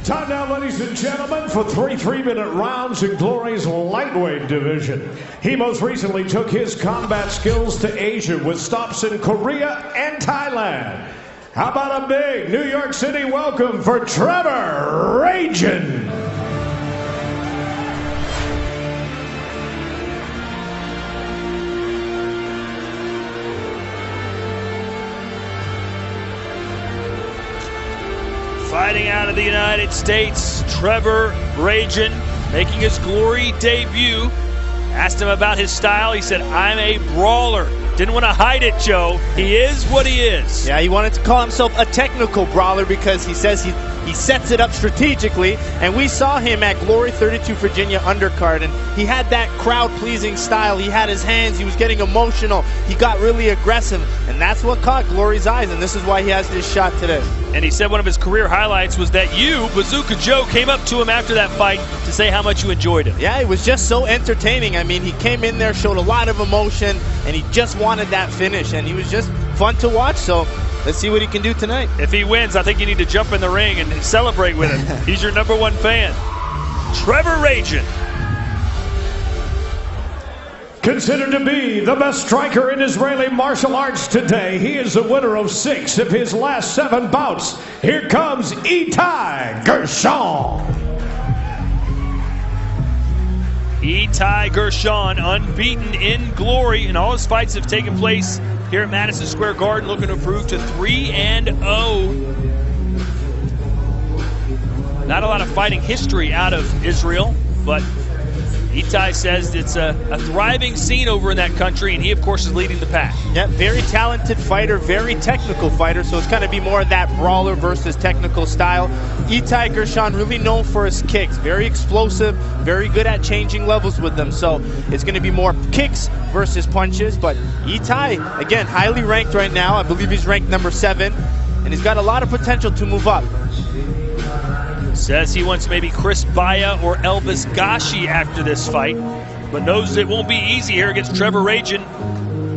Time now, ladies and gentlemen, for 3 3-minute rounds in Glory's lightweight division. He most recently took his combat skills to Asia with stops in Korea and Thailand. How about a big New York City welcome for Trevor Ragin? Fighting out of the United States, Trevor Ragin making his Glory debut. Asked him about his style. He said, I'm a brawler. Didn't want to hide it, Joe. He is what he is. Yeah, he wanted to call himself a technical brawler because he says he sets it up strategically. And we saw him at Glory 32 Virginia undercard, and he had that crowd-pleasing style. He had his hands. He was getting emotional. He got really aggressive, and that's what caught Glory's eyes, and this is why he has this shot today. And he said one of his career highlights was that you, Bazooka Joe, came up to him after that fight to say how much you enjoyed it. Yeah, it was just so entertaining. I mean, he came in there, showed a lot of emotion, and he just wanted that finish, and he was just fun to watch. So let's see what he can do tonight. If he wins, I think you need to jump in the ring and celebrate with him. He's your #1 fan. Trevor Ragin. Considered to be the best striker in Israeli martial arts today, he is the winner of 6 of his last 7 bouts. Here comes Itai Gershon. Itai Gershon, unbeaten in Glory, and all his fights have taken place here at Madison Square Garden, looking to improve to 3-0. Not a lot of fighting history out of Israel, but Itai says it's a thriving scene over in that country, and he, of course, is leading the pack. Yeah, very talented fighter, very technical fighter, so it's going to be more of that brawler versus technical style. Itai Gershon really known for his kicks, very explosive, very good at changing levels with them, so it's going to be more kicks versus punches. But Itai, again, highly ranked right now. I believe he's ranked #7, and he's got a lot of potential to move up. Says he wants maybe Chris Baya or Elvis Gashi after this fight, but knows it won't be easy here against Trevor Ragin.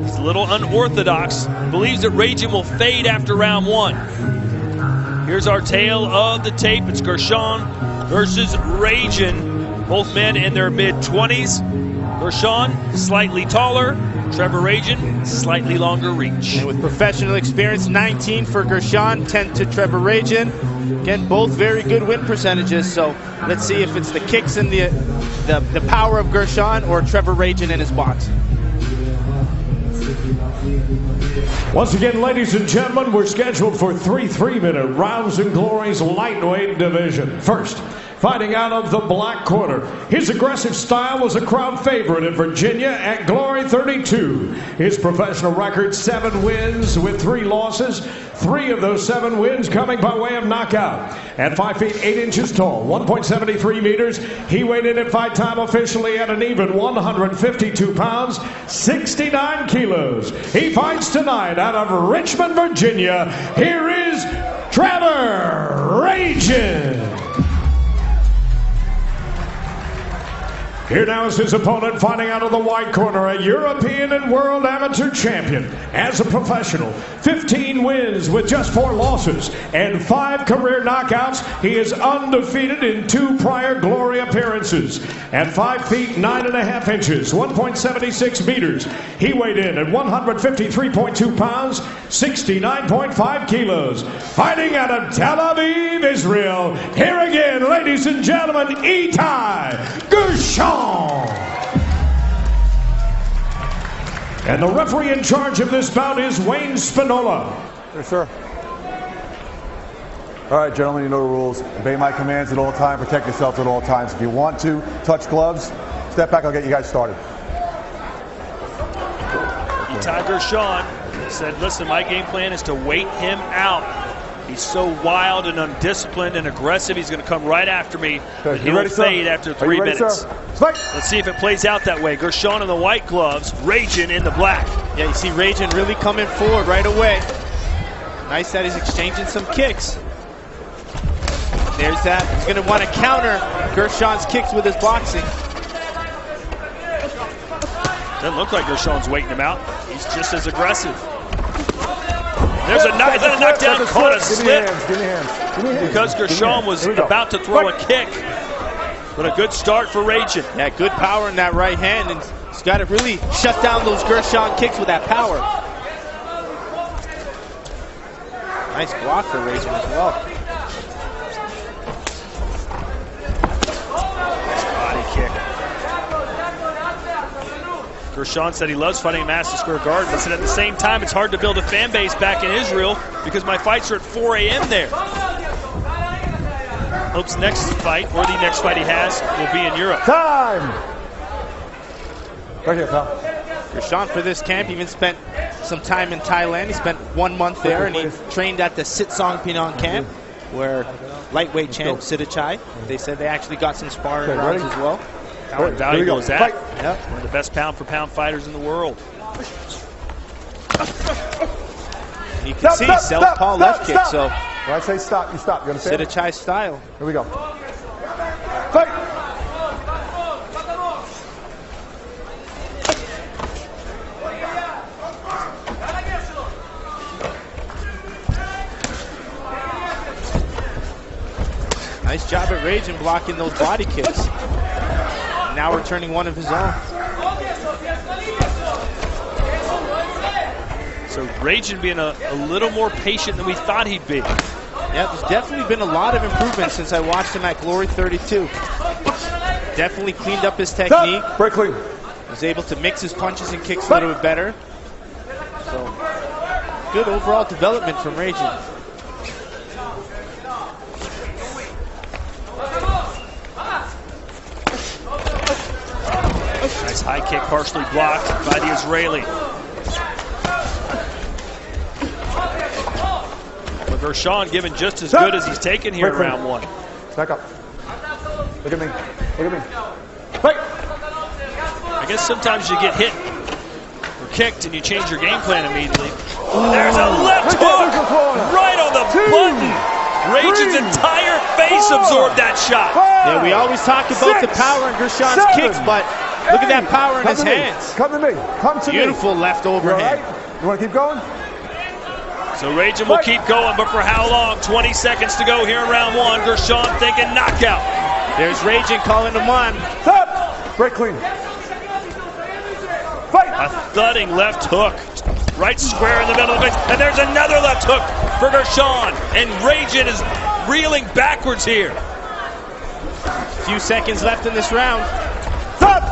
He's a little unorthodox. Believes that Ragin will fade after round 1. Here's our tale of the tape. It's Gershon versus Ragin. Both men in their mid-20s. Gershon slightly taller. Trevor Ragin, slightly longer reach. And with professional experience, 19 for Gershon, 10 to Trevor Ragin. Again, both very good win percentages, so let's see if it's the kicks and the power of Gershon or Trevor Ragin in his box. Once again, ladies and gentlemen, we're scheduled for 3 3-minute rounds in Glory's lightweight division. First, fighting out of the black corner. His aggressive style was a crowd favorite in Virginia at Glory 32. His professional record, 7 wins with 3 losses. 3 of those 7 wins coming by way of knockout. At 5 feet 8 inches tall, 1.73 meters, he weighed in at fight time officially at an even 152 pounds, 69 kilos. He fights tonight out of Richmond, Virginia. Here is Trevor Ragin. Here now is his opponent, fighting out of the white corner, a European and world amateur champion. As a professional, 15 wins with just 4 losses and 5 career knockouts. He is undefeated in 2 prior Glory appearances. At 5 feet 9.5 inches, 1.76 meters, he weighed in at 153.2 pounds, 69.5 kilos. Fighting out of Tel Aviv, Israel. Here again, ladies and gentlemen, Itai Gershon. And the referee in charge of this bout is Wayne Spinola. Yes, sir. All right, gentlemen, you know the rules. Obey my commands at all times. Protect yourself at all times. If you want to touch gloves, step back. I'll get you guys started. Itai Gershon said, listen, my game plan is to wait him out. He's so wild and undisciplined and aggressive. He's going to come right after me, but he will fade after 3 minutes. Let's see if it plays out that way. Gershon in the white gloves, Ragin in the black. Yeah, you see Ragin really coming forward right away. Nice that he's exchanging some kicks. There's that. He's going to want to counter Gershon's kicks with his boxing. Doesn't look like Gershon's waiting him out. He's just as aggressive. There's a knockdown, caught a slip. Give me hands. because Gershon was about to throw a kick. But a good start for Ragin. Yeah, good power in that right hand, and he's got to really shut down those Gershon kicks with that power. Nice block for Ragin as well. Body kick. Gershon said he loves fighting in Madison Square Garden, but said at the same time it's hard to build a fan base back in Israel because my fights are at 4 a.m. there. Hopes next fight, or the next fight he has, will be in Europe. Time! Right here, pal. Gershon for this camp even spent some time in Thailand. He spent 1 month there, and he trained at the Sitsong Pinang camp, where lightweight champ Sittachai. They said they actually got some sparring rounds as well. How invaluable is that? Yep. One of the best pound-for-pound fighters in the world. You can see southpaw left kick, so when I say stop, you stop. You understand? Sittachai style. Here we go. Fight! Nice job at Ragin blocking those body kicks. Now returning one of his own. So Ragin being a little more patient than we thought he'd be. Yeah, there's definitely been a lot of improvement since I watched him at Glory 32. Definitely cleaned up his technique. Break clean. Was able to mix his punches and kicks a little bit better. So, good overall development from Ragin. Nice high kick, partially blocked by the Israeli. But Gershon giving just as good as he's taken here in round one. Back up. Look at me. Look at me. Fight! I guess sometimes you get hit or kicked and you change your game plan immediately. There's a left hook right on the button. Ragin's entire face absorbed that shot. Yeah, we always talk about the power in Gershon's kicks, but look at that power in his hands. Come to me. Come to me. Beautiful left overhand. You want to keep going? So Ragin will keep going, but for how long? 20 seconds to go here in round one. Gershon thinking knockout. There's Ragin calling him on. Stop! Break clean. Fight! A thudding left hook. Right square in the middle of the face. And there's another left hook for Gershon. And Ragin is reeling backwards here. Few seconds left in this round. Stop!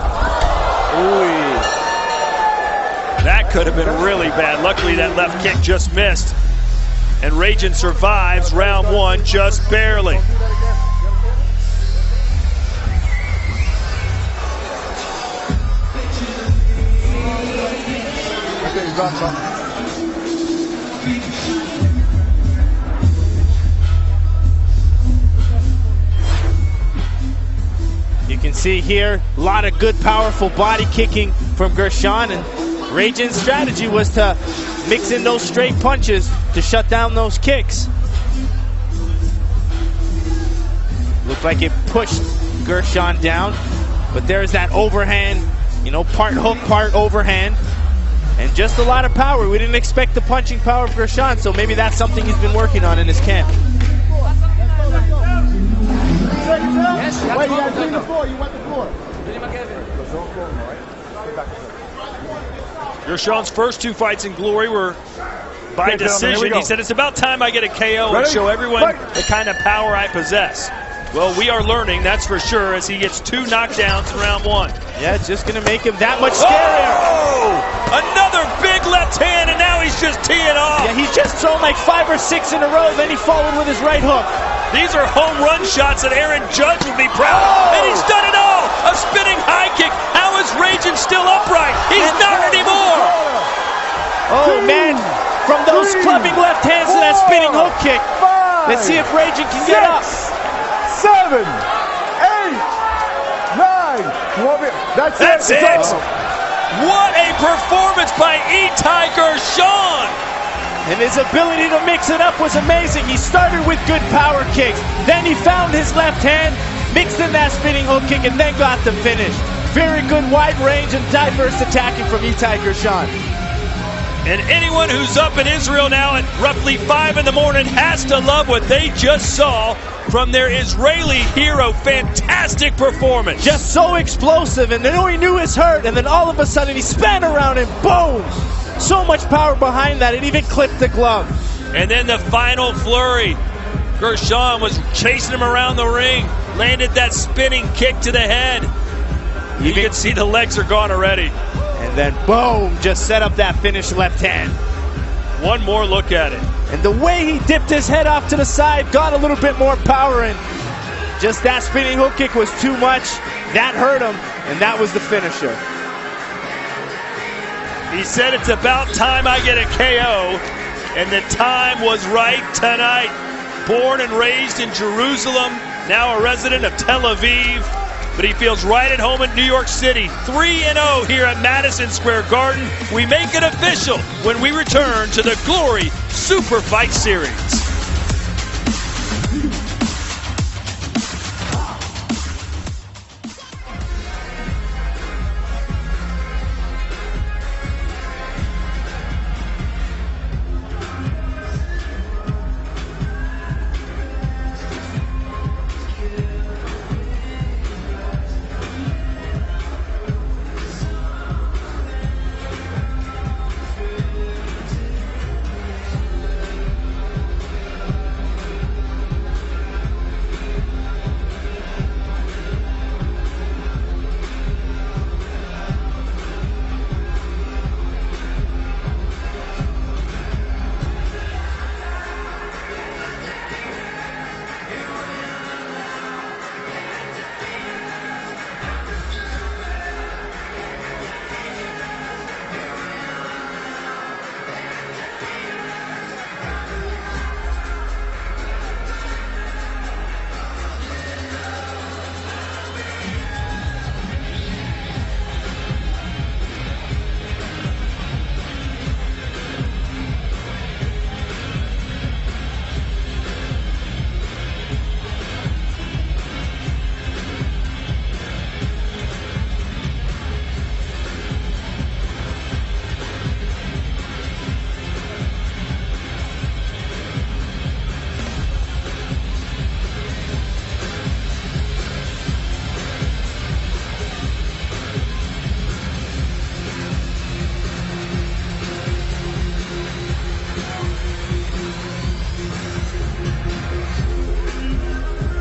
Ooh. That could have been really bad. Luckily, that left kick just missed. And Ragin survives round one just barely. You can see here a lot of good, powerful body kicking from Gershon, and Ragin's strategy was to mix in those straight punches to shut down those kicks. Looked like it pushed Gershon down, but there's that overhand, you know, part hook, part overhand, and just a lot of power. We didn't expect the punching power of Gershon, so maybe that's something he's been working on in his camp. Yes, wait, you guys the floor. You want the floor. Gershon's first two fights in Glory were by decision. He said, it's about time I get a KO and show everyone the kind of power I possess. Well, we are learning, that's for sure, as he gets 2 knockdowns in round one. Yeah, it's just going to make him that much scarier. Oh! Another big left hand, and now he's just teeing off. Yeah, he's just thrown like 5 or 6 in a row, then he followed with his right hook. These are home run shots that Aaron Judge would be proud of. And he's done it all! A spinning high kick. How is Ragin still upright? He's not anymore! Oh, man. From those clubbing left hands to that spinning hook kick. Let's see if Ragin can get up. 7, 8, 9. That's it. What a performance by Itai Gershon! And his ability to mix it up was amazing. He started with good power kicks. Then he found his left hand, mixed in that spinning hook kick, and then got the finish. Very good wide range and diverse attacking from Itai Gershon. And anyone who's up in Israel now at roughly 5 in the morning has to love what they just saw from their Israeli hero. Fantastic performance. Just so explosive, and then he knew his hurt, and then all of a sudden he span around and boom! So much power behind that, it even clipped the glove. And then the final flurry. Gurshon was chasing him around the ring, landed that spinning kick to the head. You can see the legs are gone already. And then boom, just set up that finish left hand. One more look at it. And the way he dipped his head off to the side, got a little bit more power in. Just that spinning hook kick was too much. That hurt him, and that was the finisher. He said it's about time I get a KO, and the time was right tonight. Born and raised in Jerusalem, now a resident of Tel Aviv, but he feels right at home in New York City. 3-0 here at Madison Square Garden. We make it official when we return to the Glory Super Fight Series.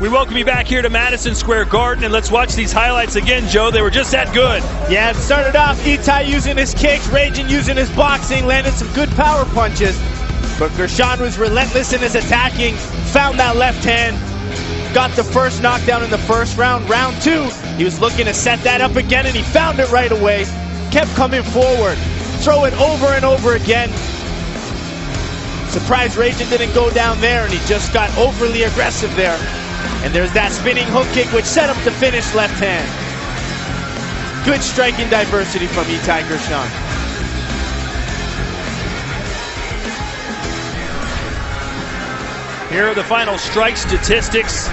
We welcome you back here to Madison Square Garden, and let's watch these highlights again, Joe. They were just that good. Yeah, it started off Itai using his kicks, Raging using his boxing, landed some good power punches. But Gurshon was relentless in his attacking, found that left hand, got the first knockdown in the first round. Round two, he was looking to set that up again, and he found it right away. Kept coming forward, throw it over and over again. Surprised Raging didn't go down there, and he just got overly aggressive there. And there's that spinning hook kick which set up the finish left hand. Good striking diversity from Itai Gurshon. Here are the final strike statistics.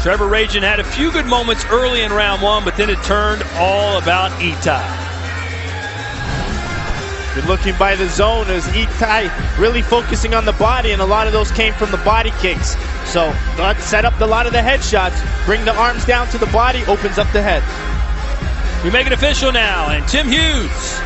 Trevor Raging had a few good moments early in round one, but then it turned all about Itai. Good looking by the zone as Itai really focusing on the body, and a lot of those came from the body kicks. So that set up a lot of the headshots. Bring the arms down to the body, opens up the head. We make it official now, and Tim Hughes.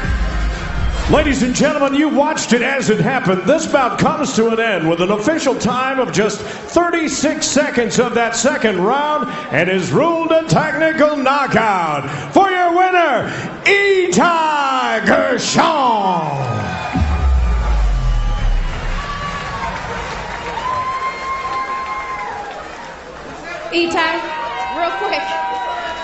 Ladies and gentlemen, you watched it as it happened. This bout comes to an end with an official time of just 36 seconds of that second round and is ruled a technical knockout. For your winner, Itai Gurshon. Itai, real quick,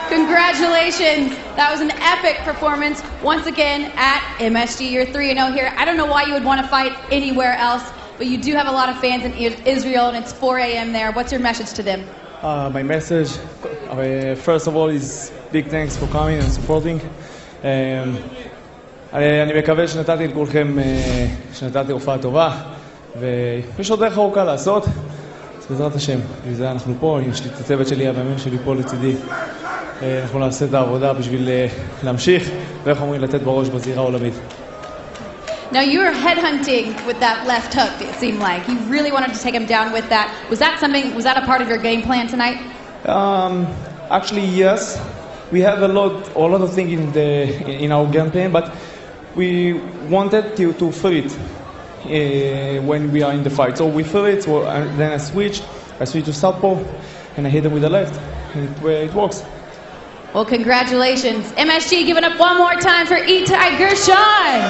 congratulations. That was an epic performance once again at MSG. You're 3-0 here. I don't know why you would want to fight anywhere else, but you do have a lot of fans in Israel, and it's 4 a.m. there. What's your message to them? My message, first of all, is big thanks for coming and supporting. אני מקווה שנתתי לכולכם, שנתתי הופעה טובה, ויש עוד דרך ארוכה לעשות. בעזרת השם, וזה אנחנו פה, יש לי את הצוות שלי, המאמן שלי פה לצידי. אנחנו נעשה את העבודה בשביל להמשיך, ואיך אומרים, לתת בראש בזירה העולמית. Now you were headhunting with that left hook, it seemed like. You really wanted to take him down with that. Was that a part of your game plan tonight? Actually, yes. We have a lot of things in our game plan, but we wanted to fill it when we are in the fight. So we fill it, then I switch to southpaw, and I hit him with the left, and it works. Well, congratulations. MSG giving up one more time for Itai Gershon.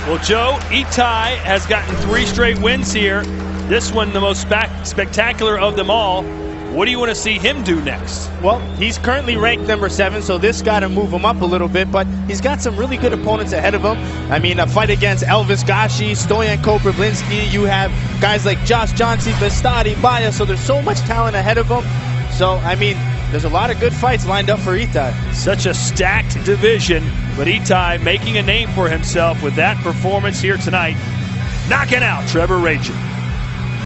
Well, Joe, Itai has gotten 3 straight wins here. This one, the most spectacular of them all. What do you want to see him do next? Well, he's currently ranked number 7, so this got to move him up a little bit, but he's got some really good opponents ahead of him. I mean, a fight against Elvis Gashi, Stoyan Koprivlinski, you have guys like Josh Johnson, Bestadi, Baya, so there's so much talent ahead of him. So, I mean, there's a lot of good fights lined up for Itai. Such a stacked division, but Itai making a name for himself with that performance here tonight, knocking out Trevor Rachin.